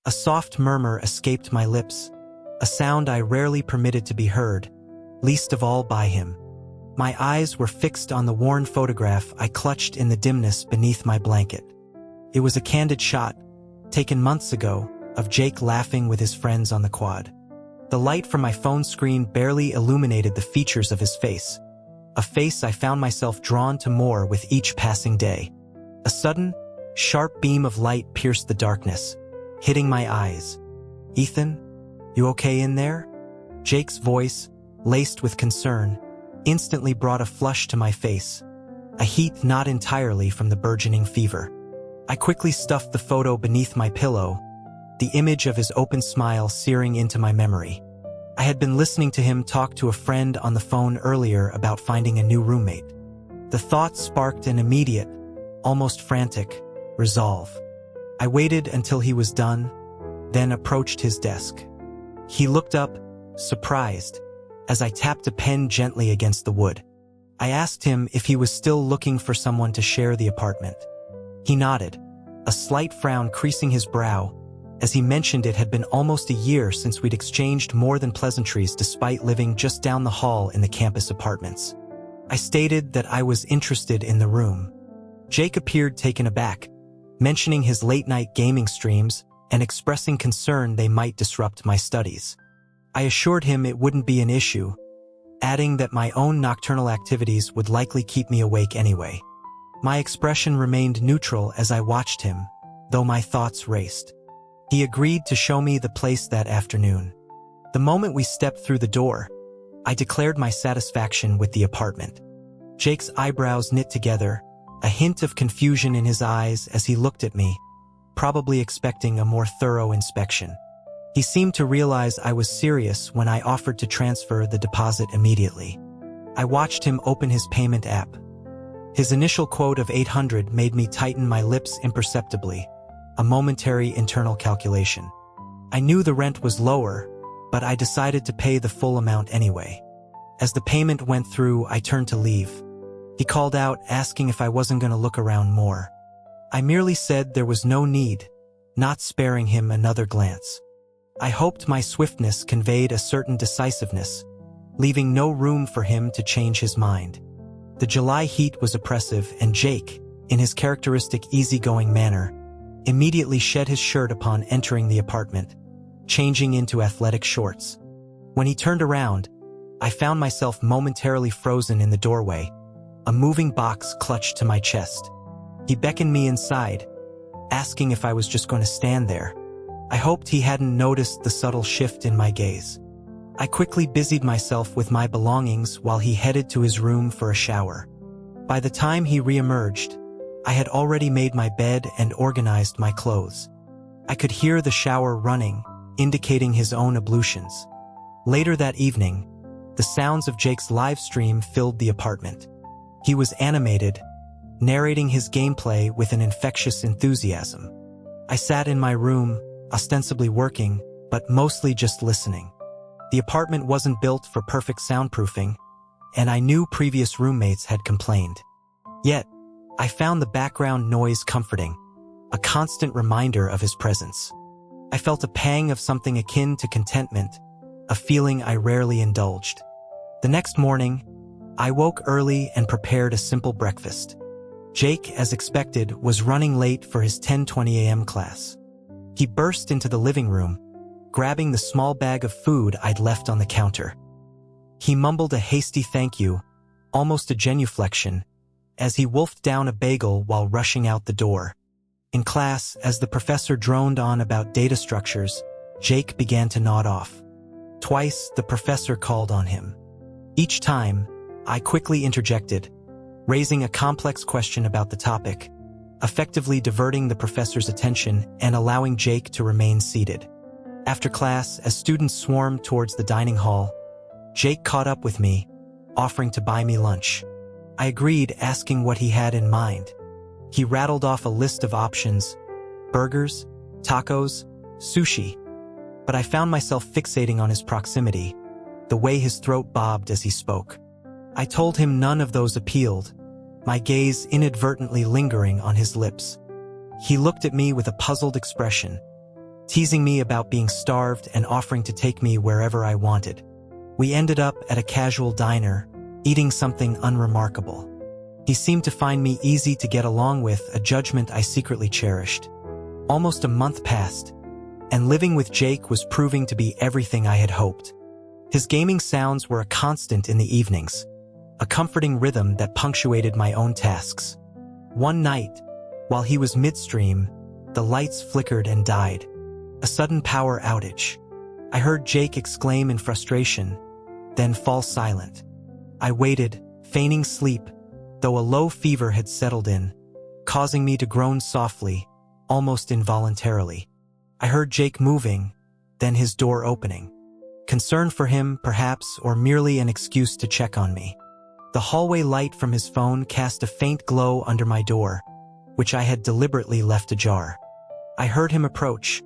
A soft murmur escaped my lips, a sound I rarely permitted to be heard, least of all by him. My eyes were fixed on the worn photograph I clutched in the dimness beneath my blanket. It was a candid shot, taken months ago, of Jake laughing with his friends on the quad. The light from my phone screen barely illuminated the features of his face, a face I found myself drawn to more with each passing day. A sudden, sharp beam of light pierced the darkness, hitting my eyes. "Ethan, you okay in there?" Jake's voice, laced with concern, instantly brought a flush to my face, a heat not entirely from the burgeoning fever. I quickly stuffed the photo beneath my pillow, the image of his open smile searing into my memory. I had been listening to him talk to a friend on the phone earlier about finding a new roommate. The thought sparked an immediate, almost frantic, resolve. I waited until he was done, then approached his desk. He looked up, surprised, as I tapped a pen gently against the wood. I asked him if he was still looking for someone to share the apartment. He nodded, a slight frown creasing his brow, as he mentioned it had been almost a year since we'd exchanged more than pleasantries despite living just down the hall in the campus apartments. I stated that I was interested in the room. Jake appeared taken aback, mentioning his late-night gaming streams and expressing concern they might disrupt my studies. I assured him it wouldn't be an issue, adding that my own nocturnal activities would likely keep me awake anyway. My expression remained neutral as I watched him, though my thoughts raced. He agreed to show me the place that afternoon. The moment we stepped through the door, I declared my satisfaction with the apartment. Jake's eyebrows knit together, a hint of confusion in his eyes as he looked at me, probably expecting a more thorough inspection. He seemed to realize I was serious when I offered to transfer the deposit immediately. I watched him open his payment app. His initial quote of $800 made me tighten my lips imperceptibly, a momentary internal calculation. I knew the rent was lower, but I decided to pay the full amount anyway. As the payment went through, I turned to leave. He called out, asking if I wasn't going to look around more. I merely said there was no need, not sparing him another glance. I hoped my swiftness conveyed a certain decisiveness, leaving no room for him to change his mind. The July heat was oppressive, and Jake, in his characteristic easygoing manner, immediately shed his shirt upon entering the apartment, changing into athletic shorts. When he turned around, I found myself momentarily frozen in the doorway, a moving box clutched to my chest. He beckoned me inside, asking if I was just going to stand there. I hoped he hadn't noticed the subtle shift in my gaze. I quickly busied myself with my belongings while he headed to his room for a shower. By the time he re-emerged, I had already made my bed and organized my clothes. I could hear the shower running, indicating his own ablutions. Later that evening, the sounds of Jake's live stream filled the apartment. He was animated, narrating his gameplay with an infectious enthusiasm. I sat in my room, ostensibly working, but mostly just listening. The apartment wasn't built for perfect soundproofing, and I knew previous roommates had complained. Yet, I found the background noise comforting, a constant reminder of his presence. I felt a pang of something akin to contentment, a feeling I rarely indulged. The next morning, I woke early and prepared a simple breakfast. Jake, as expected, was running late for his 10:20 a.m. class. He burst into the living room, grabbing the small bag of food I'd left on the counter. He mumbled a hasty thank you, almost a genuflection, as he wolfed down a bagel while rushing out the door. In class, as the professor droned on about data structures, Jake began to nod off. Twice, the professor called on him. Each time, I quickly interjected, raising a complex question about the topic, effectively diverting the professor's attention and allowing Jake to remain seated. After class, as students swarmed towards the dining hall, Jake caught up with me, offering to buy me lunch. I agreed, asking what he had in mind. He rattled off a list of options: burgers, tacos, sushi. But I found myself fixating on his proximity, the way his throat bobbed as he spoke. I told him none of those appealed, my gaze inadvertently lingering on his lips. He looked at me with a puzzled expression, teasing me about being starved and offering to take me wherever I wanted. We ended up at a casual diner, eating something unremarkable. He seemed to find me easy to get along with, a judgment I secretly cherished. Almost a month passed, and living with Jake was proving to be everything I had hoped. His gaming sounds were a constant in the evenings, a comforting rhythm that punctuated my own tasks. One night, while he was midstream, the lights flickered and died. A sudden power outage. I heard Jake exclaim in frustration, then fall silent. I waited, feigning sleep, though a low fever had settled in, causing me to groan softly, almost involuntarily. I heard Jake moving, then his door opening. Concern for him, perhaps, or merely an excuse to check on me. The hallway light from his phone cast a faint glow under my door, which I had deliberately left ajar. I heard him approach,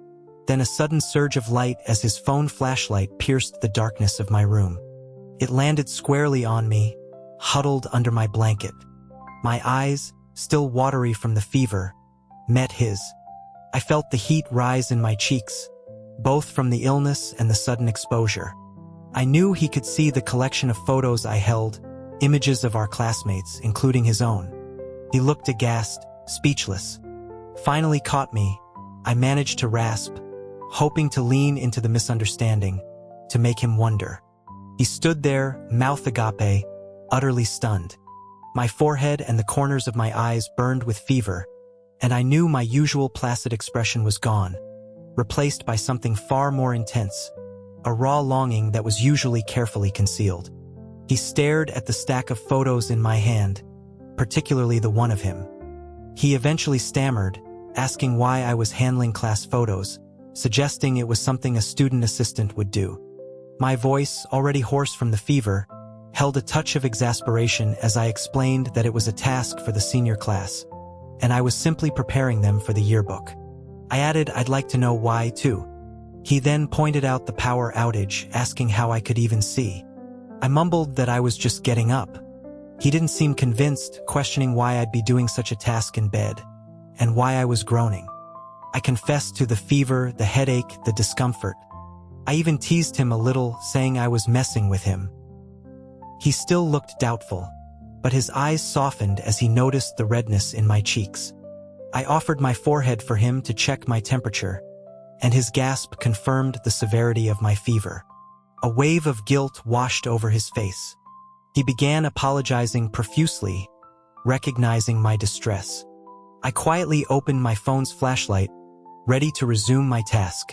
then a sudden surge of light as his phone flashlight pierced the darkness of my room. It landed squarely on me, huddled under my blanket. My eyes, still watery from the fever, met his. I felt the heat rise in my cheeks, both from the illness and the sudden exposure. I knew he could see the collection of photos I held, images of our classmates, including his own. He looked aghast, speechless. Finally caught me, I managed to rasp, hoping to lean into the misunderstanding, to make him wonder. He stood there, mouth agape, utterly stunned. My forehead and the corners of my eyes burned with fever, and I knew my usual placid expression was gone, replaced by something far more intense, a raw longing that was usually carefully concealed. He stared at the stack of photos in my hand, particularly the one of him. He eventually stammered, asking why I was handling class photos, suggesting it was something a student assistant would do. My voice, already hoarse from the fever, held a touch of exasperation as I explained that it was a task for the senior class, and I was simply preparing them for the yearbook. I added I'd like to know why, too. He then pointed out the power outage, asking how I could even see. I mumbled that I was just getting up. He didn't seem convinced, questioning why I'd be doing such a task in bed, and why I was groaning. I confessed to the fever, the headache, the discomfort. I even teased him a little, saying I was messing with him. He still looked doubtful, but his eyes softened as he noticed the redness in my cheeks. I offered my forehead for him to check my temperature, and his gasp confirmed the severity of my fever. A wave of guilt washed over his face. He began apologizing profusely, recognizing my distress. I quietly opened my phone's flashlight, ready to resume my task.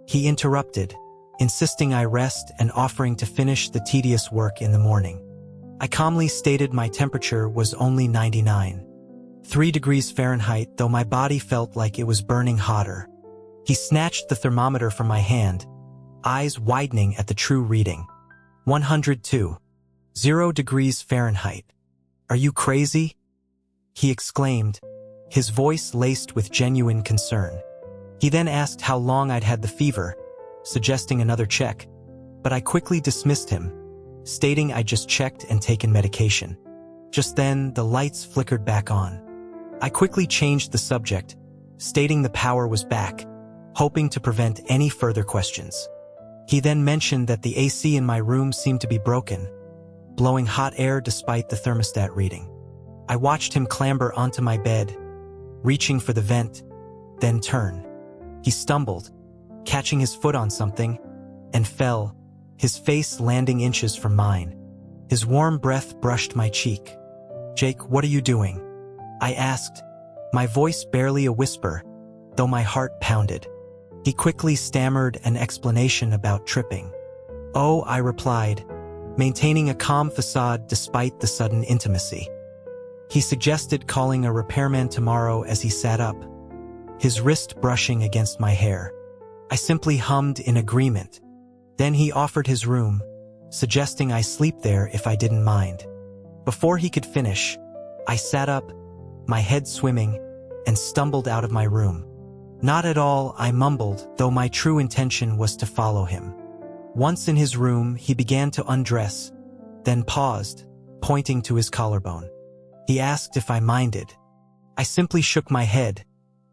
He interrupted, insisting I rest and offering to finish the tedious work in the morning. I calmly stated my temperature was only 99. 3 degrees Fahrenheit, though my body felt like it was burning hotter. He snatched the thermometer from my hand, eyes widening at the true reading. 102. 0 degrees Fahrenheit. Are you crazy? He exclaimed, his voice laced with genuine concern. He then asked how long I'd had the fever, suggesting another check, but I quickly dismissed him, stating I'd just checked and taken medication. Just then, the lights flickered back on. I quickly changed the subject, stating the power was back, hoping to prevent any further questions. He then mentioned that the AC in my room seemed to be broken, blowing hot air despite the thermostat reading. I watched him clamber onto my bed, reaching for the vent, then turn. He stumbled, catching his foot on something, and fell, his face landing inches from mine. His warm breath brushed my cheek. "Jake, what are you doing?" I asked, my voice barely a whisper, though my heart pounded. He quickly stammered an explanation about tripping. "Oh," I replied, maintaining a calm facade despite the sudden intimacy. He suggested calling a repairman tomorrow as he sat up, his wrist brushing against my hair. I simply hummed in agreement. Then he offered his room, suggesting I sleep there if I didn't mind. Before he could finish, I sat up, my head swimming, and stumbled out of my room. "Not at all," I mumbled, though my true intention was to follow him. Once in his room, he began to undress, then paused, pointing to his collarbone. He asked if I minded. I simply shook my head,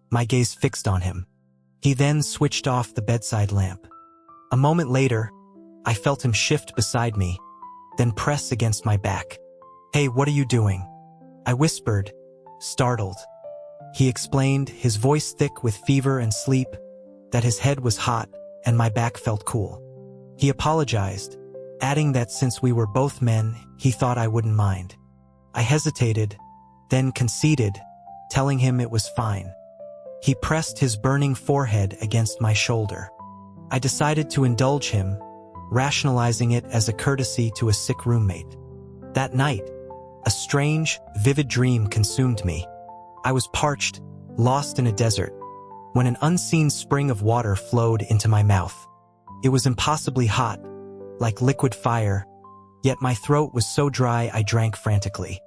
my gaze fixed on him. He then switched off the bedside lamp. A moment later, I felt him shift beside me, then press against my back. "Hey, what are you doing?" I whispered, startled. He explained, his voice thick with fever and sleep, that his head was hot and my back felt cool. He apologized, adding that since we were both men, he thought I wouldn't mind. I hesitated, then conceded, telling him it was fine. He pressed his burning forehead against my shoulder. I decided to indulge him, rationalizing it as a courtesy to a sick roommate. That night, a strange, vivid dream consumed me. I was parched, lost in a desert, when an unseen spring of water flowed into my mouth. It was impossibly hot, like liquid fire, yet my throat was so dry I drank frantically.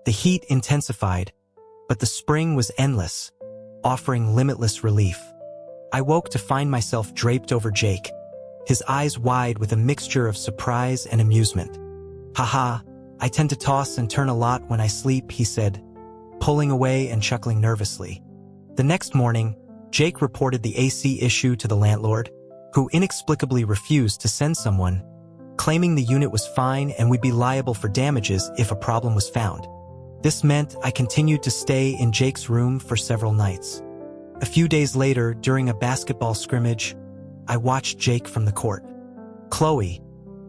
The heat intensified, but the spring was endless, offering limitless relief. I woke to find myself draped over Jake, his eyes wide with a mixture of surprise and amusement. "Haha, I tend to toss and turn a lot when I sleep," he said, pulling away and chuckling nervously. The next morning, Jake reported the AC issue to the landlord, who inexplicably refused to send someone, claiming the unit was fine and we'd be liable for damages if a problem was found. This meant I continued to stay in Jake's room for several nights. A few days later, during a basketball scrimmage, I watched Jake from the court. Chloe,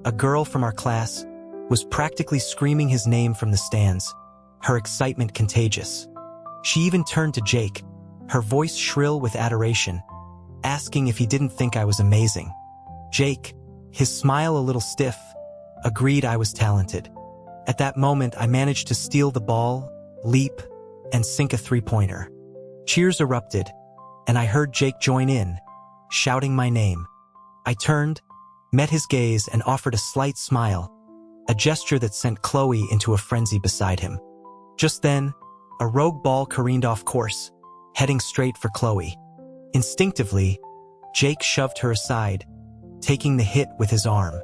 a girl from our class, was practically screaming his name from the stands, her excitement contagious. She even turned to Jake, her voice shrill with adoration, asking if he didn't think I was amazing. Jake, his smile a little stiff, agreed I was talented. At that moment, I managed to steal the ball, leap, and sink a three-pointer. Cheers erupted, and I heard Jake join in, shouting my name. I turned, met his gaze, and offered a slight smile, a gesture that sent Chloe into a frenzy beside him. Just then, a rogue ball careened off course, heading straight for Chloe. Instinctively, Jake shoved her aside, taking the hit with his arm.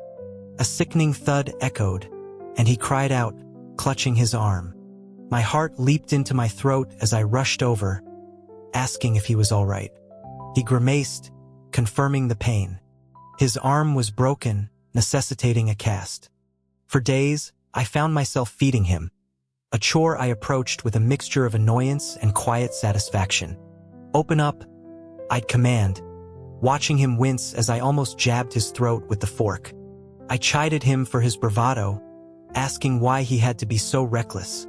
A sickening thud echoed, and he cried out, clutching his arm. My heart leaped into my throat as I rushed over, asking if he was all right. He grimaced, confirming the pain. His arm was broken, necessitating a cast. For days, I found myself feeding him, a chore I approached with a mixture of annoyance and quiet satisfaction. "Open up," I'd command, watching him wince as I almost jabbed his throat with the fork. I chided him for his bravado, asking why he had to be so reckless.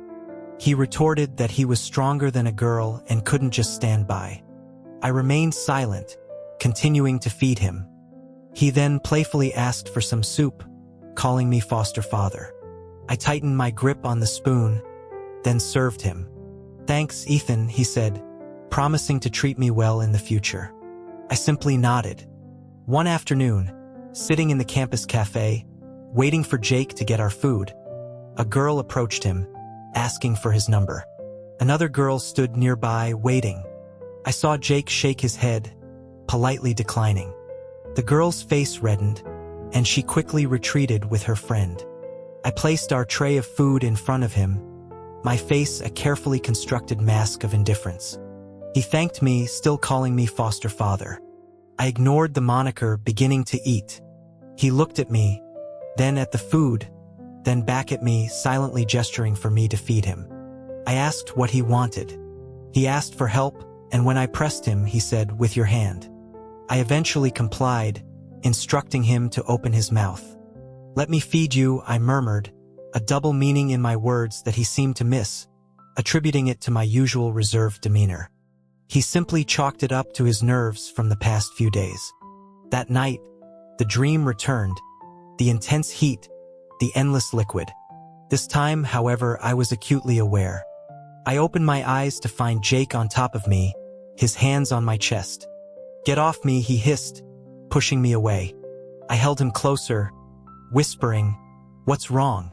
He retorted that he was stronger than a girl and couldn't just stand by. I remained silent, continuing to feed him. He then playfully asked for some soup, calling me foster father. I tightened my grip on the spoon, then served him. "Thanks, Ethan," he said, promising to treat me well in the future. I simply nodded. One afternoon, sitting in the campus cafe, waiting for Jake to get our food, a girl approached him, asking for his number. Another girl stood nearby, waiting. I saw Jake shake his head, politely declining. The girl's face reddened, and she quickly retreated with her friend. I placed our tray of food in front of him, my face a carefully constructed mask of indifference. He thanked me, still calling me foster father. I ignored the moniker, beginning to eat. He looked at me, then at the food, then back at me, silently gesturing for me to feed him. I asked what he wanted. He asked for help, and when I pressed him, he said, "With your hand." I eventually complied, instructing him to open his mouth. "Let me feed you," I murmured, a double meaning in my words that he seemed to miss, attributing it to my usual reserved demeanor. He simply chalked it up to his nerves from the past few days. That night, the dream returned, the intense heat, the endless liquid. This time, however, I was acutely aware. I opened my eyes to find Jake on top of me, his hands on my chest. "Get off me," he hissed, pushing me away. I held him closer, whispering, "What's wrong?"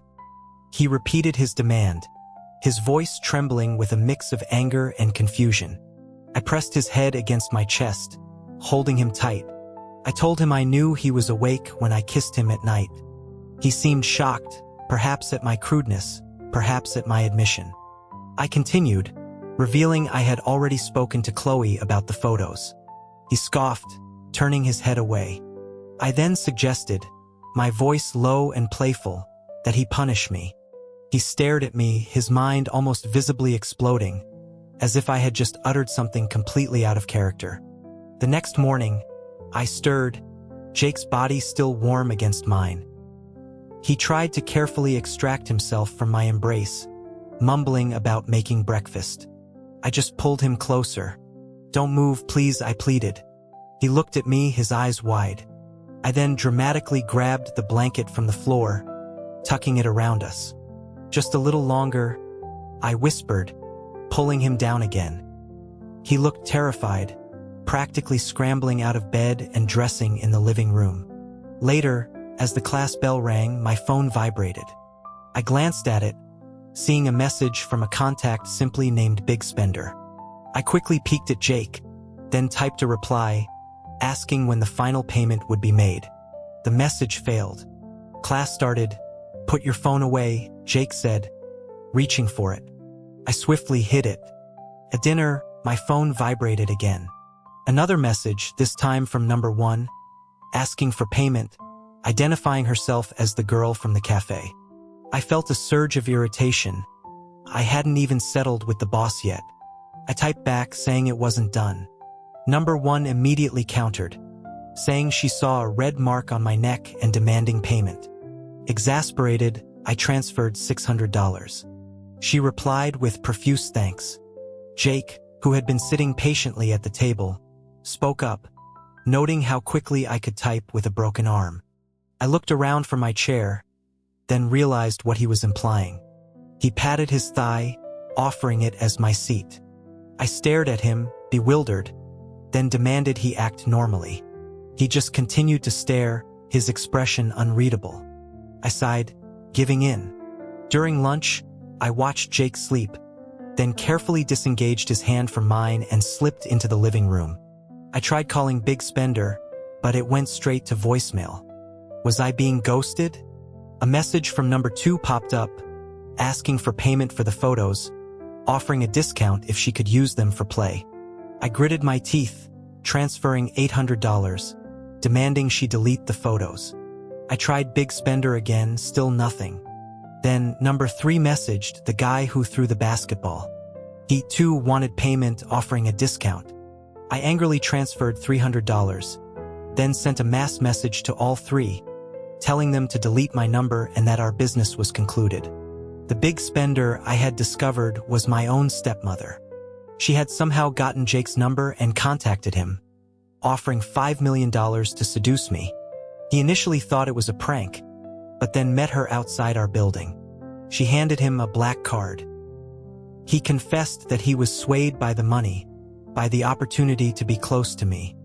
He repeated his demand, his voice trembling with a mix of anger and confusion. I pressed his head against my chest, holding him tight. I told him I knew he was awake when I kissed him at night. He seemed shocked, perhaps at my crudeness, perhaps at my admission. I continued, revealing I had already spoken to Chloe about the photos. He scoffed, turning his head away. I then suggested, my voice low and playful, that he punish me. He stared at me, his mind almost visibly exploding, as if I had just uttered something completely out of character. The next morning, I stirred, Jake's body still warm against mine. He tried to carefully extract himself from my embrace, mumbling about making breakfast. I just pulled him closer. "Don't move, please," I pleaded. He looked at me, his eyes wide. I then dramatically grabbed the blanket from the floor, tucking it around us. "Just a little longer," I whispered, pulling him down again. He looked terrified, practically scrambling out of bed and dressing in the living room. Later, as the class bell rang, my phone vibrated. I glanced at it, seeing a message from a contact simply named Big Spender. I quickly peeked at Jake, then typed a reply, asking when the final payment would be made. The message failed. Class started. "Put your phone away," Jake said, reaching for it. I swiftly hid it. At dinner, my phone vibrated again. Another message, this time from number 1, asking for payment, identifying herself as the girl from the cafe. I felt a surge of irritation. I hadn't even settled with the boss yet. I typed back saying it wasn't done. Number 1 immediately countered, saying she saw a red mark on my neck and demanding payment. Exasperated, I transferred $600. She replied with profuse thanks. Jake, who had been sitting patiently at the table, spoke up, noting how quickly I could type with a broken arm. I looked around for my chair, then realized what he was implying. He patted his thigh, offering it as my seat. I stared at him, bewildered, then demanded he act normally. He just continued to stare, his expression unreadable. I sighed, giving in. During lunch, I watched Jake sleep, then carefully disengaged his hand from mine and slipped into the living room. I tried calling Big Spender, but it went straight to voicemail. Was I being ghosted? A message from number 2 popped up, asking for payment for the photos, offering a discount if she could use them for play. I gritted my teeth, transferring $800, demanding she delete the photos. I tried Big Spender again, still nothing. Then number 3 messaged the guy who threw the basketball. He too wanted payment, offering a discount. I angrily transferred $300, then sent a mass message to all 3, telling them to delete my number and that our business was concluded. The Big Spender I had discovered was my own stepmother. She had somehow gotten Jake's number and contacted him, offering $5 million to seduce me. He initially thought it was a prank, but then met her outside our building. She handed him a black card. He confessed that he was swayed by the money, by the opportunity to be close to me.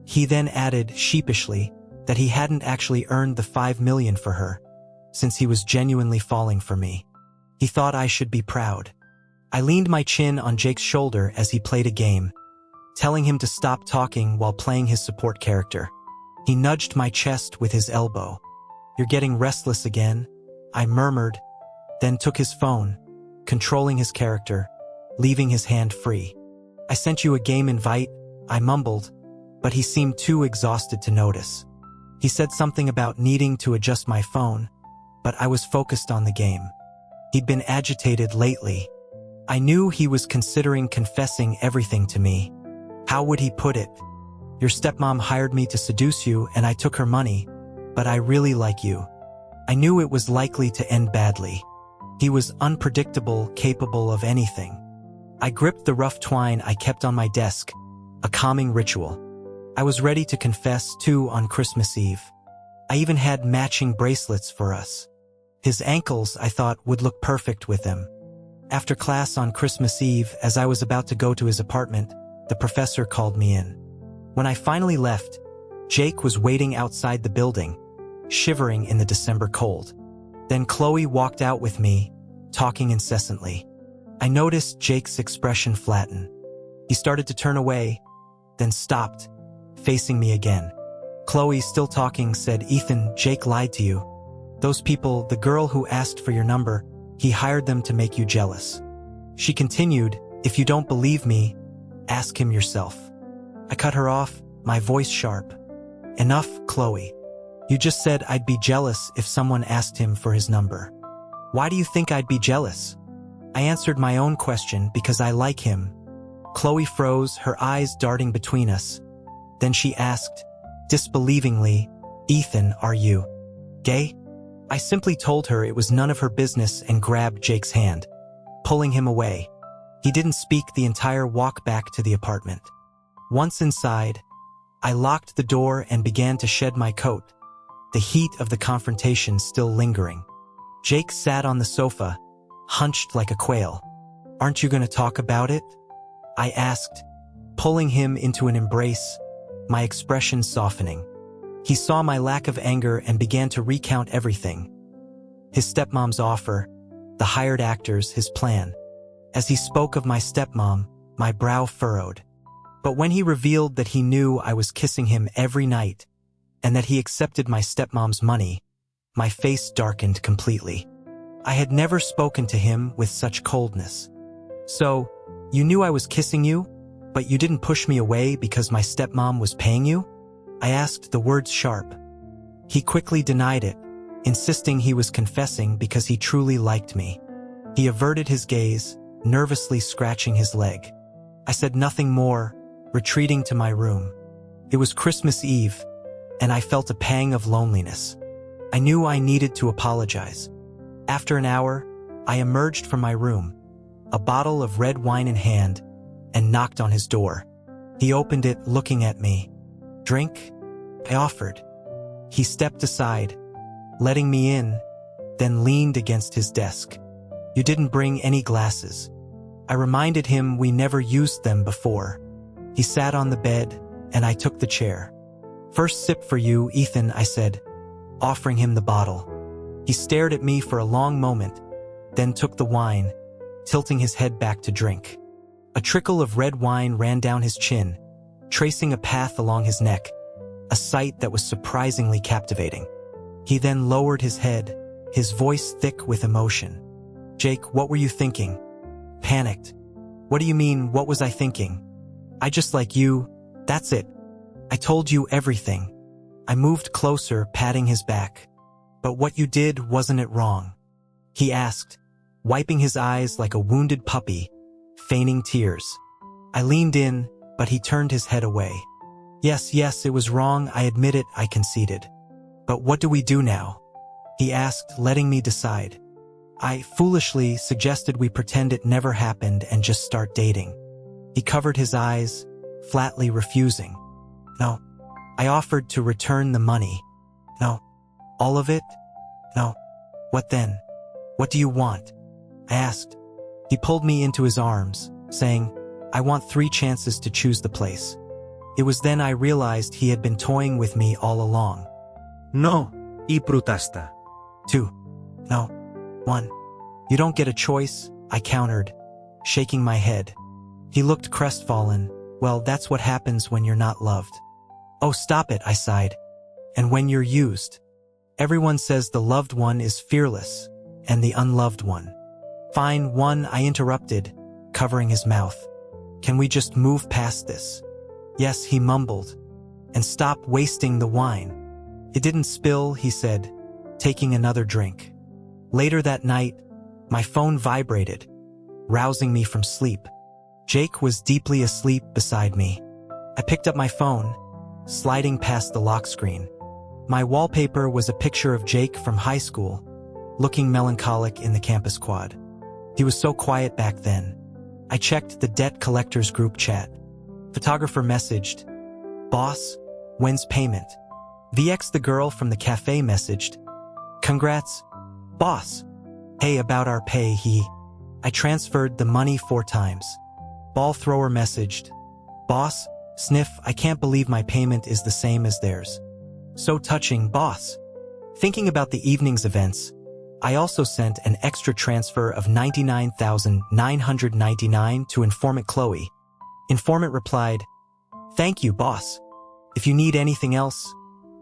He then added, sheepishly, that he hadn't actually earned the $5 million for her, since he was genuinely falling for me. He thought I should be proud. I leaned my chin on Jake's shoulder as he played a game, telling him to stop talking while playing his support character. He nudged my chest with his elbow. "You're getting restless again," I murmured, then took his phone, controlling his character, leaving his hand free. "I sent you a game invite," I mumbled, but he seemed too exhausted to notice. He said something about needing to adjust my phone, but I was focused on the game. He'd been agitated lately. I knew he was considering confessing everything to me. How would he put it? "Your stepmom hired me to seduce you and I took her money, but I really like you." I knew it was likely to end badly. He was unpredictable, capable of anything. I gripped the rough twine I kept on my desk, a calming ritual. I was ready to confess too on Christmas Eve. I even had matching bracelets for us. His ankles, I thought, would look perfect with them. After class on Christmas Eve, as I was about to go to his apartment, the professor called me in. When I finally left, Jake was waiting outside the building, shivering in the December cold. Then Chloe walked out with me, talking incessantly. I noticed Jake's expression flatten. He started to turn away, then stopped, facing me again. Chloe, still talking, said, "Ethan, Jake lied to you. Those people, the girl who asked for your number, he hired them to make you jealous." She continued, "If you don't believe me, ask him yourself." I cut her off, my voice sharp. Enough, Chloe. You just said I'd be jealous if someone asked him for his number. Why do you think I'd be jealous? I answered my own question because I like him. Chloe froze, her eyes darting between us. Then she asked, disbelievingly, Ethan, are you gay? I simply told her it was none of her business and grabbed Jake's hand, pulling him away. He didn't speak the entire walk back to the apartment. Once inside, I locked the door and began to shed my coat, the heat of the confrontation still lingering. Jake sat on the sofa, hunched like a quail. Aren't you going to talk about it? I asked, pulling him into an embrace, my expression softening. He saw my lack of anger and began to recount everything. His stepmom's offer, the hired actors, his plan. As he spoke of my stepmom, my brow furrowed. But when he revealed that he knew I was kissing him every night, and that he accepted my stepmom's money, my face darkened completely. I had never spoken to him with such coldness. So, you knew I was kissing you, but you didn't push me away because my stepmom was paying you? I asked, the words sharp. He quickly denied it, insisting he was confessing because he truly liked me. He averted his gaze, nervously scratching his leg. I said nothing more, retreating to my room. It was Christmas Eve, and I felt a pang of loneliness. I knew I needed to apologize. After an hour, I emerged from my room, a bottle of red wine in hand, and knocked on his door. He opened it, looking at me. Drink? I offered. He stepped aside, letting me in, then leaned against his desk. You didn't bring any glasses. I reminded him we never used them before. He sat on the bed, and I took the chair. First sip for you, Ethan, I said, offering him the bottle. He stared at me for a long moment, then took the wine, tilting his head back to drink. A trickle of red wine ran down his chin, tracing a path along his neck, a sight that was surprisingly captivating. He then lowered his head, his voice thick with emotion. Jake, what were you thinking? Panicked. What do you mean, what was I thinking? I just like you, that's it. I told you everything. I moved closer, patting his back. But what you did, wasn't it wrong? He asked, wiping his eyes like a wounded puppy, feigning tears. I leaned in, but he turned his head away. Yes, it was wrong, I admit it, I conceded. But what do we do now? He asked, letting me decide. I foolishly suggested we pretend it never happened and just start dating. He covered his eyes, flatly refusing. No. I offered to return the money. No. All of it? No. What then? What do you want? I asked. He pulled me into his arms, saying, I want 3 chances to choose the place. It was then I realized he had been toying with me all along. No, y protesta. 2. No. 1. You don't get a choice, I countered, shaking my head. He looked crestfallen. Well, that's what happens when you're not loved. Oh, stop it, I sighed. And when you're used. Everyone says the loved one is fearless, and the unloved one. Fine, 1, I interrupted, covering his mouth. Can we just move past this? Yes, he mumbled. And stop wasting the wine. It didn't spill, he said, taking another drink. Later that night, my phone vibrated, rousing me from sleep. Jake was deeply asleep beside me. I picked up my phone, sliding past the lock screen. My wallpaper was a picture of Jake from high school, looking melancholic in the campus quad. He was so quiet back then. I checked the debt collectors group chat. Photographer messaged, Boss, when's payment? VX the girl from the cafe messaged, Congrats, boss. Hey, about our pay, I transferred the money 4 times. Ball thrower messaged, Boss, sniff, I can't believe my payment is the same as theirs. So touching, boss. Thinking about the evening's events, I also sent an extra transfer of $99,999 to informant Chloe. Informant replied, Thank you, boss. If you need anything else,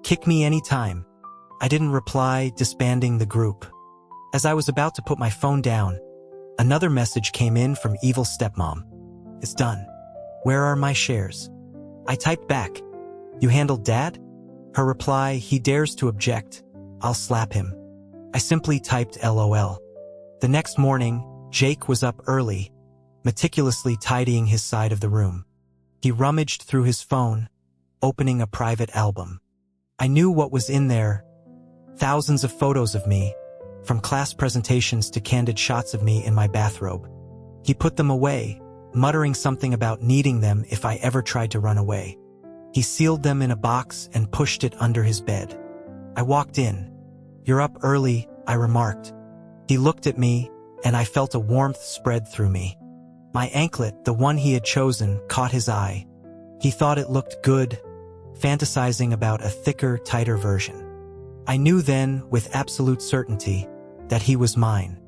kick me anytime. I didn't reply, disbanding the group. As I was about to put my phone down, another message came in from evil stepmom. It's done. Where are my shares? I typed back, You handled Dad? Her reply, he dares to object. I'll slap him. I simply typed LOL. The next morning, Jake was up early, meticulously tidying his side of the room. He rummaged through his phone, opening a private album. I knew what was in there. Thousands of photos of me, from class presentations to candid shots of me in my bathrobe. He put them away, muttering something about needing them if I ever tried to run away. He sealed them in a box and pushed it under his bed. I walked in. You're up early, I remarked. He looked at me, and I felt a warmth spread through me. My anklet, the one he had chosen, caught his eye. He thought it looked good, fantasizing about a thicker, tighter version. I knew then, with absolute certainty, that he was mine.